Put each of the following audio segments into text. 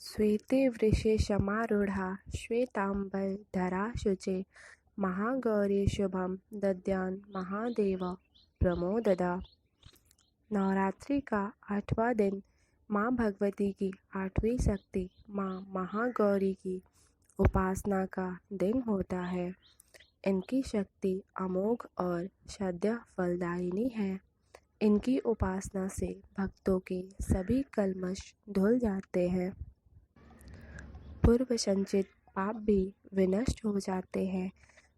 श्वेते वृषे समारूढ़ा श्वेतांबरधरा शुचे महागौरी शुभम दद्यान महादेव प्रमोददा। नवरात्रि का 8वां दिन माँ भगवती की 8वीं शक्ति माँ महागौरी की उपासना का दिन होता है। इनकी शक्ति अमोघ और सद्य फलदायिनी है। इनकी उपासना से भक्तों के सभी कल्मश धुल जाते हैं। पूर्व संचित पाप भी विनष्ट हो जाते हैं।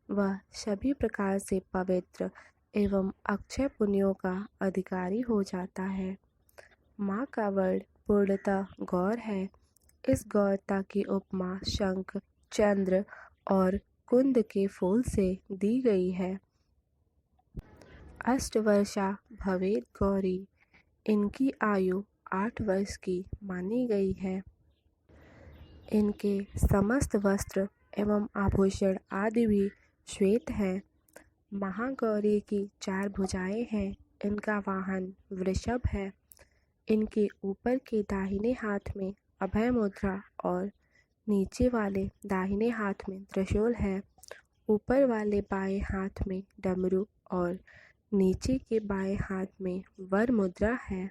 वह सभी प्रकार से पवित्र एवं अक्षय पुण्यों का अधिकारी हो जाता है। माँ का वर्ण पूर्णतः गौर है। इस गौरता की उपमा शंख, चंद्र और कुंद के फूल से दी गई है। अष्टवर्षा भवेत गौरी, इनकी आयु 8 वर्ष की मानी गई है। इनके समस्त वस्त्र एवं आभूषण आदि भी श्वेत हैं। महागौरी की 4 भुजाएं हैं। इनका वाहन वृषभ है। इनके ऊपर के दाहिने हाथ में अभय मुद्रा और नीचे वाले दाहिने हाथ में त्रिशूल है। ऊपर वाले बाएं हाथ में डमरू और नीचे के बाएं हाथ में वर मुद्रा है।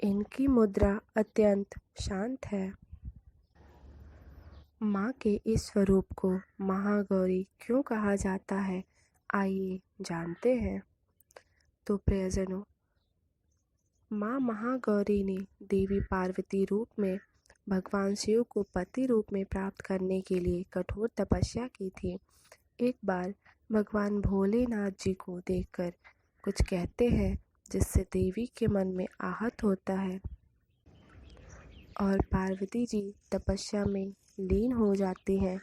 इनकी मुद्रा अत्यंत शांत है। माँ के इस स्वरूप को महागौरी क्यों कहा जाता है, आइए जानते हैं। तो प्रियजनों, माँ महागौरी ने देवी पार्वती रूप में भगवान शिव को पति रूप में प्राप्त करने के लिए कठोर तपस्या की थी। एक बार भगवान भोलेनाथ जी को देखकर कुछ कहते हैं, जिससे देवी के मन में आहत होता है और पार्वती जी तपस्या में लीन हो जाती हैं।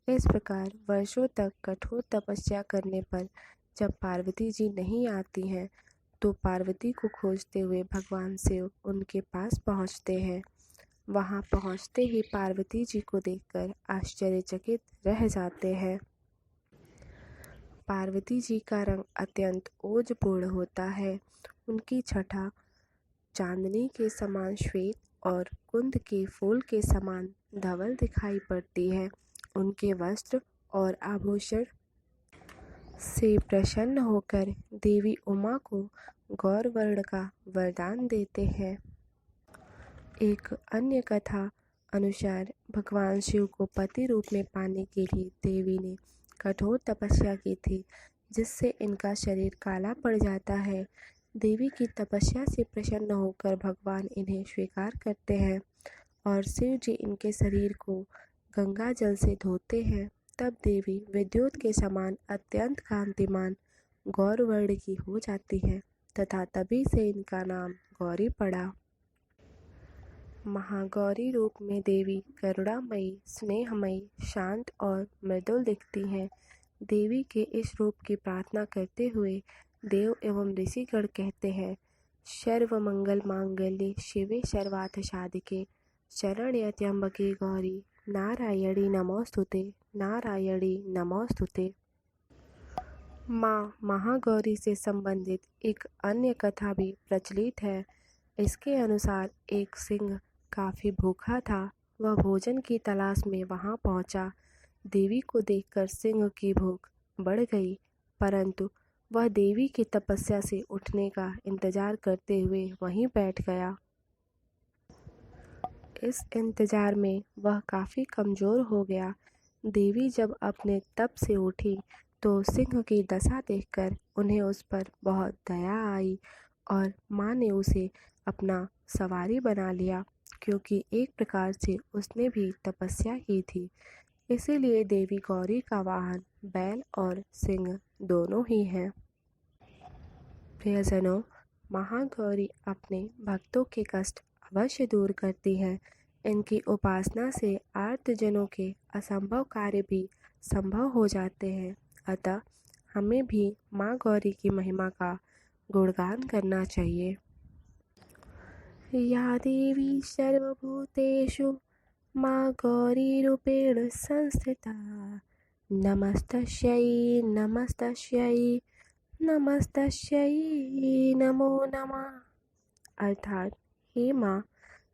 इस प्रकार वर्षों तक कठोर तपस्या करने पर जब पार्वती जी नहीं आती हैं, तो पार्वती को खोजते हुए भगवान शिव उनके पास पहुंचते हैं। वहां पहुंचते ही पार्वती जी को देखकर आश्चर्यचकित रह जाते हैं। पार्वती जी का रंग अत्यंत ओजपूर्ण होता है। उनकी छटा चांदनी के समान श्वेत और कुंद के फूल के समान धवल दिखाई पड़ती है। उनके वस्त्र और आभूषण से प्रसन्न होकर देवी उमा को गौर वर्ण का वरदान देते हैं। एक अन्य कथा अनुसार भगवान शिव को पति रूप में पाने के लिए देवी ने कठोर तपस्या की थी, जिससे इनका शरीर काला पड़ जाता है। देवी की तपस्या से प्रसन्न होकर भगवान इन्हें स्वीकार करते हैं और शिव जी इनके शरीर को गंगा जल से धोते हैं। तब देवी विद्युत के समान अत्यंत कांतिमान गौर वर्ण की हो जाती है तथा तभी से इनका नाम गौरी पड़ा। महागौरी रूप में देवी करुणामयी, स्नेहमयी, शांत और मृदुल दिखती हैं। देवी के इस रूप की प्रार्थना करते हुए देव एवं ऋषिगण कहते हैं, सर्व मंगल मांगल्ये शिवे सर्वार्थ साधिके शरण्ये त्र्यंबके गौरी नारायणी नमोस्तुते, नारायणी नमोस्तुते। माँ महागौरी से संबंधित एक अन्य कथा भी प्रचलित है। इसके अनुसार एक सिंह काफ़ी भूखा था। वह भोजन की तलाश में वहां पहुंचा। देवी को देखकर सिंह की भूख बढ़ गई, परंतु वह देवी की तपस्या से उठने का इंतजार करते हुए वहीं बैठ गया। इस इंतजार में वह काफ़ी कमज़ोर हो गया। देवी जब अपने तप से उठी तो सिंह की दशा देखकर उन्हें उस पर बहुत दया आई और माँ ने उसे अपना सवारी बना लिया, क्योंकि एक प्रकार से उसने भी तपस्या की थी। इसीलिए देवी गौरी का वाहन बैल और सिंह दोनों ही हैं। प्रियजनों, महागौरी अपने भक्तों के कष्ट अवश्य दूर करती हैं। इनकी उपासना से आर्तजनों के असंभव कार्य भी संभव हो जाते हैं। अतः हमें भी माँ गौरी की महिमा का गुणगान करना चाहिए। या देवी सर्वभूतेषु माँ गौरीरूपेण संस्थिता, नमस्तस्यै नमस्तस्यै नमस्तस्यै नमो नमः। अर्थात, हे माँ,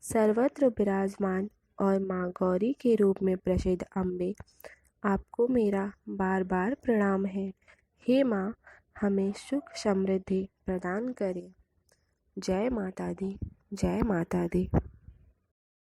सर्वत्र विराजमान और माँ गौरी के रूप में प्रसिद्ध अम्बे, आपको मेरा बार बार प्रणाम है। हे माँ, हमें सुख समृद्धि प्रदान करें। जय माता दी, जय माता दी।